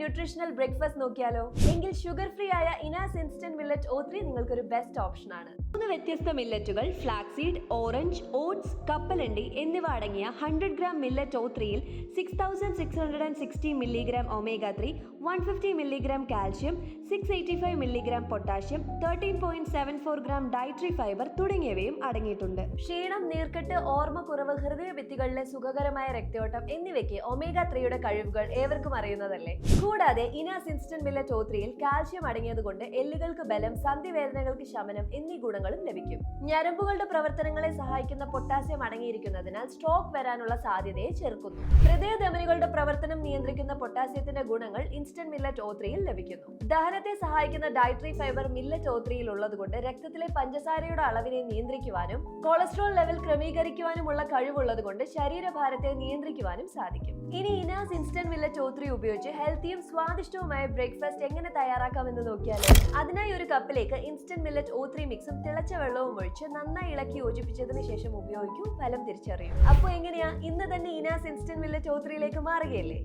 Nutritional breakfast നോക്കിയാലോ? എങ്കിൽ sugar free ആയ ഇനാസ് ഇൻസ്റ്റന്റ് മില്ലറ്റ് O3 നിങ്ങൾക്കൊരു ബെസ്റ്റ് ഓപ്ഷൻ ആണ്. 3 വ്യത്യസ്ത മില്ലറ്റുകൾ ഫ്ലാക്സീഡ്, ഓറഞ്ച്, ഓട്സ്, കപ്പലണ്ടി എന്നിവ അടങ്ങിയ 100 ഗ്രാം മില്ലറ്റ് O3യിൽ 6660 milligram omega-3, 150 milligram calcium, 685 milligram potassium, 13.74 gram dietary fibre തുടങ്ങിയവയും അടങ്ങിയിട്ടുണ്ട്. ക്ഷീണം, നീർക്കെട്ട്, ഓർമ്മക്കുറവ്, ഹൃദയഭിത്തികളിലെ സുഖകരമായ രക്തയോട്ടം എന്നിവയ്ക്ക് omega-3യുടെ കഴിവുകൾ ഏവർക്കും അറിയുന്നതല്ലേ. കൂടാതെ ഇനാസ് ഇൻസ്റ്റന്റ് മില്ലറ്റ് O3യിൽ കാൽഷ്യം അടങ്ങിയതുകൊണ്ട് എല്ലുകൾക്ക് ബലം, സന്ധിവേദനകൾക്ക് ശമനം എന്നീ ഗുണങ്ങളും ലഭിക്കും. ഞരമ്പുകളുടെ പ്രവർത്തനങ്ങളെ സഹായിക്കുന്ന പൊട്ടാസ്യം അടങ്ങിയിരിക്കുന്നതിനാൽ സ്ട്രോക്ക് വരാനുള്ള സാധ്യതയെ ചെറുക്കുന്നു. ഹൃദയധമനികളുടെ പ്രവർത്തനം നിയന്ത്രിക്കുന്ന പൊട്ടാസ്യത്തിന്റെ ഗുണങ്ങൾ ഇൻസ്റ്റന്റ് മില്ലറ്റ് O3യിൽ ലഭിക്കുന്നു. ദഹനത്തെ സഹായിക്കുന്ന ഡയറ്ററി ഫൈബർ മില്ലറ്റ് O3യിൽ ഉള്ളതുകൊണ്ട് രക്തത്തിലെ പഞ്ചസാരയുടെ അളവിനെ നിയന്ത്രിക്കുവാനും കൊളസ്ട്രോൾ ലെവൽ ക്രമീകരിക്കുവാനുമുള്ള കഴിവുള്ളതുകൊണ്ട് ശരീരഭാരത്തെ നിയന്ത്രിക്കുവാനും സാധിക്കും. ഇനി ഇനാസ് ഇൻസ്റ്റന്റ് മില്ലറ്റ് O3 ഉപയോഗിച്ച് ഹെൽത്തിയും സ്വാദിഷ്ടവുമായ ബ്രേക്ക്ഫാസ്റ്റ് എങ്ങനെ തയ്യാറാക്കാമെന്ന് നോക്കിയാലോ? അതിനായി ഒരു കപ്പിലേക്ക് ഇൻസ്റ്റന്റ് മില്ലറ്റ് O3 മിക്സും തിളച്ച വെള്ളവും ഒഴിച്ച് നന്നായി ഇളക്കി യോജിപ്പിച്ചതിന് ശേഷം ഉപയോഗിക്കൂ. ഫലം തിരിച്ചറിയൂ. അപ്പോൾ എങ്ങനെയാ, ഇന്ന് തന്നെ ഇനാസ് ഇൻസ്റ്റന്റ് മില്ലറ്റ് O3യിലേക്ക് മാറുകയല്ലേ?